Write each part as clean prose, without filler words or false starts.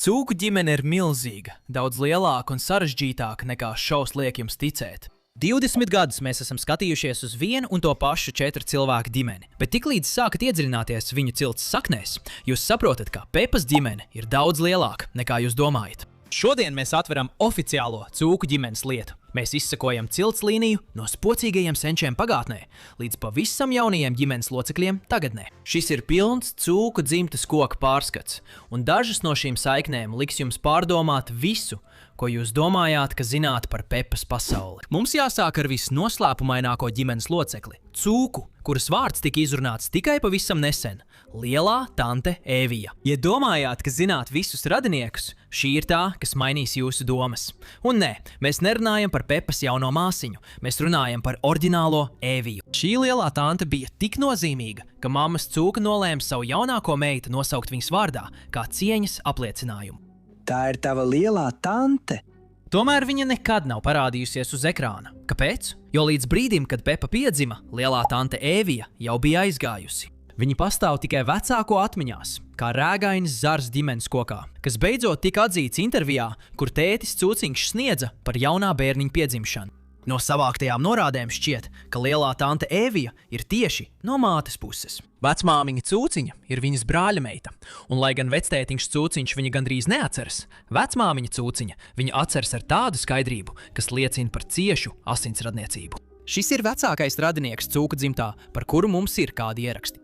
Cūku ģimene ir milzīga, daudz lielāka un sarežģītāka nekā šaus liek jums ticēt. 20 gadus mēs esam skatījušies uz vienu un to pašu 4 cilvēku ģimeni, bet tiklīdz sākat iedziļināties viņu cilts saknēs, jūs saprotat, ka Pepas ģimene ir daudz lielāka nekā jūs domājat. Šodien mēs atveram oficiālo cūku ģimenes lietu. Mēs izsekojam cilts līniju no spocīgajiem senčiem pagātnē līdz pavisam jaunajiem ģimenes locekļiem tagadnē. Šis ir pilns cūku dzimtas koka pārskats, un dažas no šīm saiknēm liks jums pārdomāt visu, ko jūs domājāt, ka zināt par Pepas pasauli. Mums jāsāk ar visnoslēpumaināko ģimenes locekli – cūku, kuras vārds tika izrunāts tikai pavisam nesen – Lielā tante Evija. Ja domājāt, ka zināt visus radiniekus, šī ir tā, kas mainīs jūsu domas. Un nē, mēs nerunājam par Pepas jauno māsiņu, mēs runājam par oriģinālo Eviju. Šī lielā tante bija tik nozīmīga, ka mammas cūka nolēma savu jaunāko meitu nosaukt viņas vārdā, kā cieņas apliecinājumu. Tā ir tava lielā tante. Tomēr viņa nekad nav parādījusies uz ekrāna. Kāpēc? Jo līdz brīdim, kad Pepa piedzima, lielā tante Evija jau bija aizgājusi. Viņa pastāv tikai vecāko atmiņās, kā rēgainis zars ģimenes kokā, kas beidzot tika atzīts intervijā, kur tētis Cūciņš sniedza par jaunā bērniņa piedzimšanu. No savāktajām norādēm šķiet, ka lielā tante Evija ir tieši no mātes puses. Vecmāmiņa Cūciņa ir viņas brāļa meita, un lai gan vectētiņš Cūciņš viņa gandrīz neatceras, vecmāmiņa Cūciņa viņa atceras ar tādu skaidrību, kas liecina par ciešu asinsradniecību. Šis ir vecākais radinieks cūku dzimtā, par kuru mums ir kādi ieraksti.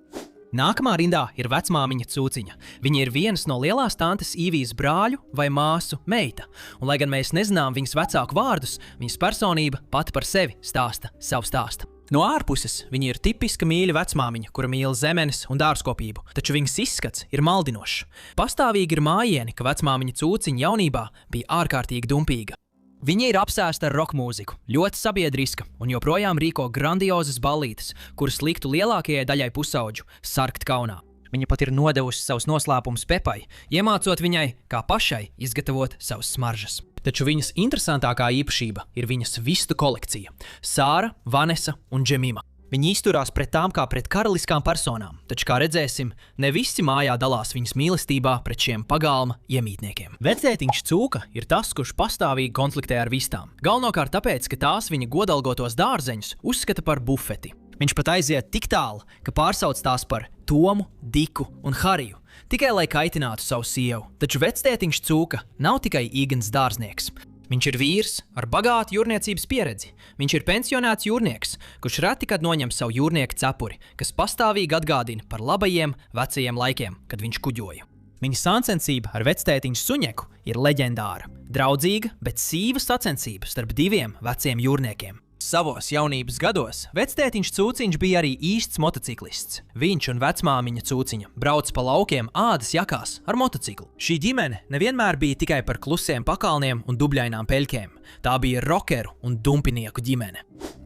Nākamā rindā ir vecmāmiņa Cūciņa. Viņa ir vienas no lielās tantes Īvijas brāļu vai māsu meita, un lai gan mēs nezinām viņas vecāku vārdus, viņas personība pati par sevi stāsta savu stāstu. No ārpuses viņa ir tipiska mīļa vecmāmiņa, kura mīl zemenes un dārzkopību, taču viņas izskats ir maldinošs. Pastāvīgi ir mājieni, ka vecmāmiņa Cūciņa jaunībā bija ārkārtīgi dumpīga. Viņa ir apsēsta ar rock mūziku, ļoti sabiedriska un joprojām rīko grandiozas ballītes, kuras liktu lielākajai daļai pusauģu sarkt kaunā. Viņa pat ir nodevusi savus noslēpumus Pepai, iemācot viņai, kā pašai izgatavot savas smaržas. Taču viņas interesantākā īpašība ir viņas vistu kolekcija – Sāra, Vanesa un Džemima. Viņi izturās pret tām kā pret karaliskām personām, taču, kā redzēsim, ne visi mājā dalās viņas mīlestībā pret šiem pagalma iemītniekiem. Vectētiņš Cūka ir tas, kurš pastāvīgi konfliktē ar vistām. Galvenokārt tāpēc, ka tās viņa godalgotos dārzeņus uzskata par bufeti. Viņš pat aiziet tik tālu, ka pārsauc tās par Tomu, Diku un Hariju, tikai lai kaitinātu savu sievu. Taču vectētiņš Cūka nav tikai īgans dārznieks. Viņš ir vīrs ar bagātu jūrniecības pieredzi. Viņš ir pensionēts jūrnieks, kurš reti kad noņem savu jūrnieka cepuri, kas pastāvīgi atgādina par labajiem vecajiem laikiem, kad viņš kuģoja. Viņa sacensība ar vectētiņu Suņeku ir leģendāra, draudzīga, bet sīva sacensība starp diviem veciem jūrniekiem. Savos jaunības gados vectētiņš Cūciņš bija arī īsts motociklists. Viņš un vecmāmiņa Cūciņa brauc pa laukiem ādas jakās ar motociklu. Šī ģimene nevienmēr bija tikai par klusiem pakalniem un dubļainām peļķēm. Tā bija rokeru un dumpinieku ģimene.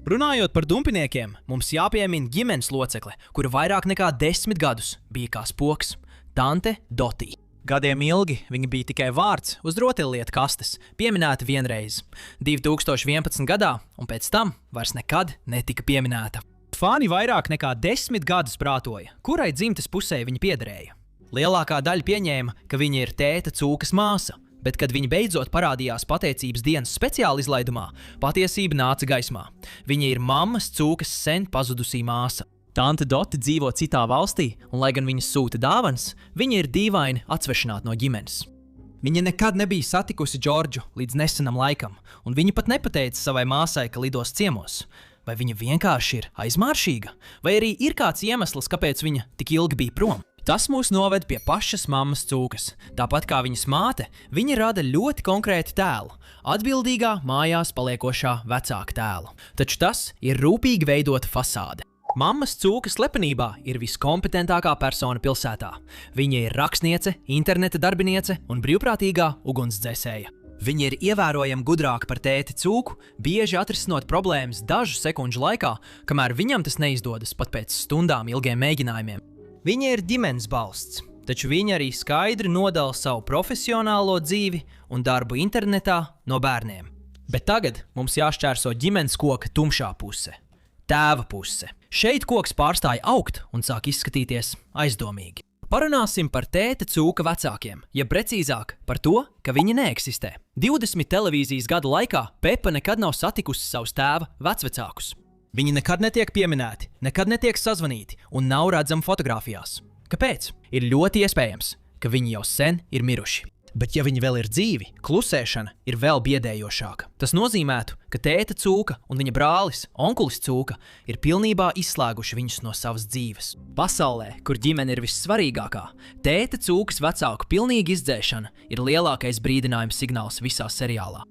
Runājot par dumpiniekiem, mums jāpiemina ģimenes locekle, kura vairāk nekā 10 gadus bija kā spoks – tante Dotī. Gadiem ilgi viņa bija tikai vārds uz rotaļlietu kastes, pieminēta vienreiz, 2011. gadā, un pēc tam vairs nekad netika pieminēta. Fani vairāk nekā 10 gadus prātoja, kurai dzimtes pusē viņa piederēja. Lielākā daļa pieņēma, ka viņa ir tēta Cūkas māsa, bet kad viņa beidzot parādījās pateicības dienas speciāla izlaidumā, patiesība nāca gaismā. Viņa ir mammas Cūkas sen pazudusī māsa. Tante Doti dzīvo citā valstī, un lai gan viņas sūta dāvanas, viņa ir dīvaini atsvešināta no ģimenes. Viņa nekad nebija satikusi Džordžu līdz nesenam laikam, un viņa pat nepateica savai māsai, ka lidos ciemos. Vai viņa vienkārši ir aizmāršīga? Vai arī ir kāds iemesls, kāpēc viņa tik ilgi bija prom? Tas mūs noved pie pašas mammas Cūkas. Tāpat kā viņas māte, viņa rada ļoti konkrētu tēlu, atbildīgā mājās paliekošā vecāka tēlu. Taču tas ir rūpīgi veidota fasāde. Mammas Cūkas slepenībā ir viskompetentākā persona pilsētā. Viņa ir rakstniece, interneta darbiniece un brīvprātīgā ugunsdzēsēja. Viņa ir ievērojami gudrāka par tēti Cūku, bieži atrisinot problēmas dažu sekundžu laikā, kamēr viņam tas neizdodas pat pēc stundām ilgiem mēģinājumiem. Viņa ir ģimenes balsts, taču viņa arī skaidri nodala savu profesionālo dzīvi un darbu internetā no bērniem. Bet tagad mums jāšķērso ģimenes koka tumšā puse – tēva puse. Šeit koks pārstāja augt un sāk izskatīties aizdomīgi. Parunāsim par tēta cūka vecākiem, ja precīzāk par to, ka viņi neeksistē. 20 televīzijas gadu laikā Pepa nekad nav satikusi savus tēva vecvecākus. Viņi nekad netiek pieminēti, nekad netiek sazvanīti un nav redzami fotografijās. Kāpēc? Ir ļoti iespējams, ka viņi jau sen ir miruši. Bet ja viņi vēl ir dzīvi, klusēšana ir vēl biedējošāka. Tas nozīmētu, ka tēta cūka un viņa brālis, onkulis cūka, ir pilnībā izslēguši viņus no savas dzīves. Pasaulē, kur ģimene ir vissvarīgākā, tēta cūkas vecāku pilnīga izdzēšana ir lielākais brīdinājums signāls visā seriālā.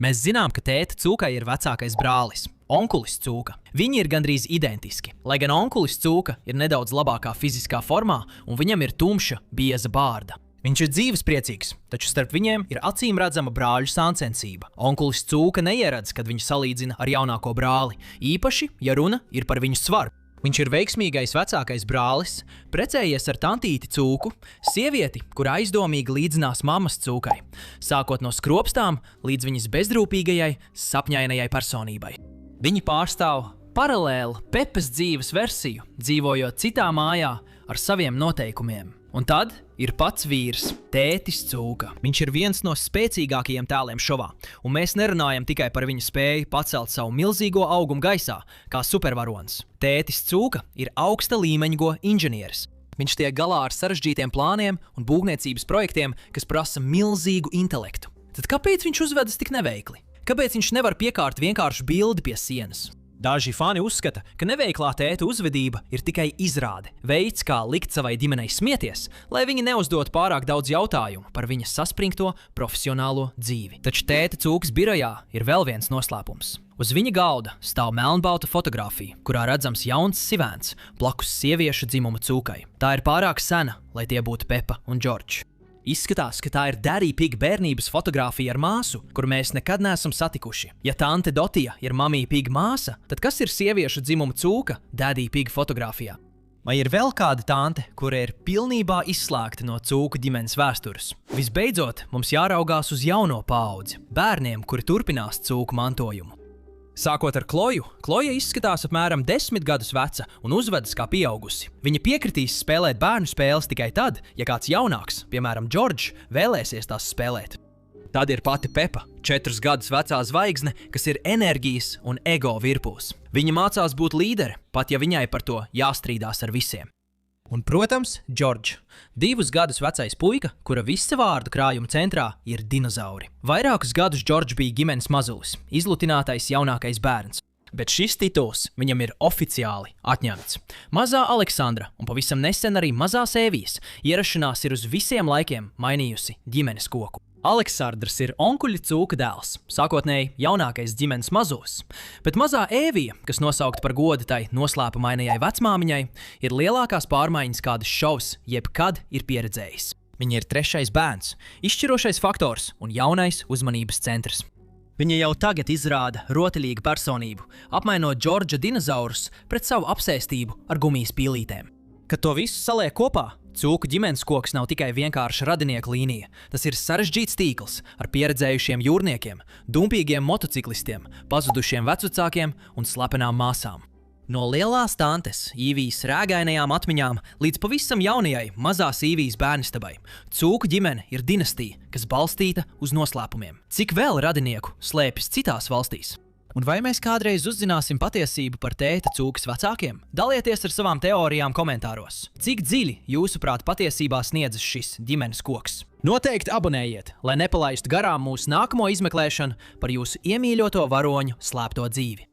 Mēs zinām, ka tēta cūkai ir vecākais brālis, onkulis cūka. Viņi ir gandrīz identiski, lai gan onkulis cūka ir nedaudz labākā fiziskā formā un viņam ir tumša, bieza bārda. Viņš ir dzīvespriecīgs, taču starp viņiem ir acīm redzama brāļu sāncensība. Onkulis cūka neieredz, kad viņu salīdzina ar jaunāko brāli, īpaši, ja runa ir par viņu svaru. Viņš ir veiksmīgais vecākais brālis, precējies ar tantīti cūku, sievieti, kura aizdomīgi līdzinās mammas cūkai, sākot no skropstām līdz viņas bezdrūpīgajai, sapņainajai personībai. Viņi pārstāv paralēlu Pepas dzīves versiju, dzīvojot citā mājā ar saviem noteikumiem. Un tad ir pats vīrs, tētis cūka. Viņš ir viens no spēcīgākajiem tēliem šovā, un mēs nerunājam tikai par viņa spēju pacelt savu milzīgo augumu gaisā, kā supervaronis. Tētis cūka ir augsta līmeņa inženieris. Viņš tiek galā ar sarežģītiem plāniem un būvniecības projektiem, kas prasa milzīgu intelektu. Tad kāpēc viņš uzvedas tik neveikli? Kāpēc viņš nevar piekārt vienkāršu bildi pie sienas? Daži fani uzskata, ka neveiklā tēta uzvedība ir tikai izrāde, veids, kā likt savai ģimenei smieties, lai viņi neuzdot pārāk daudz jautājumu par viņas saspringto profesionālo dzīvi. Taču tēta cūkas birojā ir vēl viens noslēpums. Uz viņa galda stāv melnbalta fotografija, kurā redzams jauns sivēns blakus sieviešu dzimuma cūkai. Tā ir pārāk sena, lai tie būtu Pepa un Džordžs. Izskatās, ka tā ir Daddy Pig bērnības fotografija ar māsu, kuru mēs nekad neesam satikuši. Ja tante Dotija ir Mommy Pig māsa, tad kas ir sieviešu dzimuma cūka Daddy Pig fotografijā? Vai ir vēl kāda tante, kura ir pilnībā izslēgta no cūku ģimenes vēstures? Visbeidzot, mums jāraugās uz jauno paudzi, bērniem, kuri turpinās cūku mantojumu. Sākot ar Kloju, Kloja izskatās apmēram 10 gadus veca un uzvedas kā pieaugusi. Viņa piekritīs spēlēt bērnu spēles tikai tad, ja kāds jaunāks, piemēram Džordžs, vēlēsies tās spēlēt. Tad ir pati Pepa, 4 gadus vecā zvaigzne, kas ir enerģijas un ego virpūs. Viņa mācās būt līdere, pat ja viņai par to jāstrīdās ar visiem. Un, protams, Džordžs, 2 gadus vecais puika, kura visa vārdu krājuma centrā ir dinozauri. Vairākus gadus Džordžs bija ģimenes mazulis, izlutinātais jaunākais bērns. Bet šis tituls viņam ir oficiāli atņemts. Mazā Aleksandra un pavisam nesen arī mazās Ēvijas ierašanās ir uz visiem laikiem mainījusi ģimenes koku. Aleksandrs ir onkuļa cūka dēls, sākotnēji jaunākais ģimenes mazulis, bet mazā Ēvija, kas nosaukta par godu tai noslēpumainajai vecmāmiņai, ir lielākās pārmaiņas, kādas šovs jebkad ir pieredzējis. Viņa ir 3. bērns, izšķirošais faktors un jaunais uzmanības centrs. Viņa jau tagad izrāda rotaļīgu personību, apmainot Džordža dinozaurus pret savu apsēstību ar gumijas pīlītēm. Kad to visu saliek kopā, cūku ģimenes koks nav tikai vienkārša radinieku līnija. Tas ir sarežģīts tīkls ar pieredzējušiem jūrniekiem, dumpīgiem motociklistiem, pazudušiem vecvecākiem un slepenām māsām. No lielās tantes Īvijas rēgainajām atmiņām līdz pavisam jaunajai mazās Īvijas bērnistabai, cūku ģimene ir dinastija, kas balstīta uz noslēpumiem. Cik vēl radinieku slēpjas citās valstīs? Un vai mēs kādreiz uzzināsim patiesību par tēta cūkas vecākiem? Dalieties ar savām teorijām komentāros. Cik dziļi, jūsuprāt, patiesībā sniedzas šis ģimenes koks? Noteikti abonējiet, lai nepalaistu garām mūsu nākamo izmeklēšanu par jūsu iemīļoto varoņu slēpto dzīvi.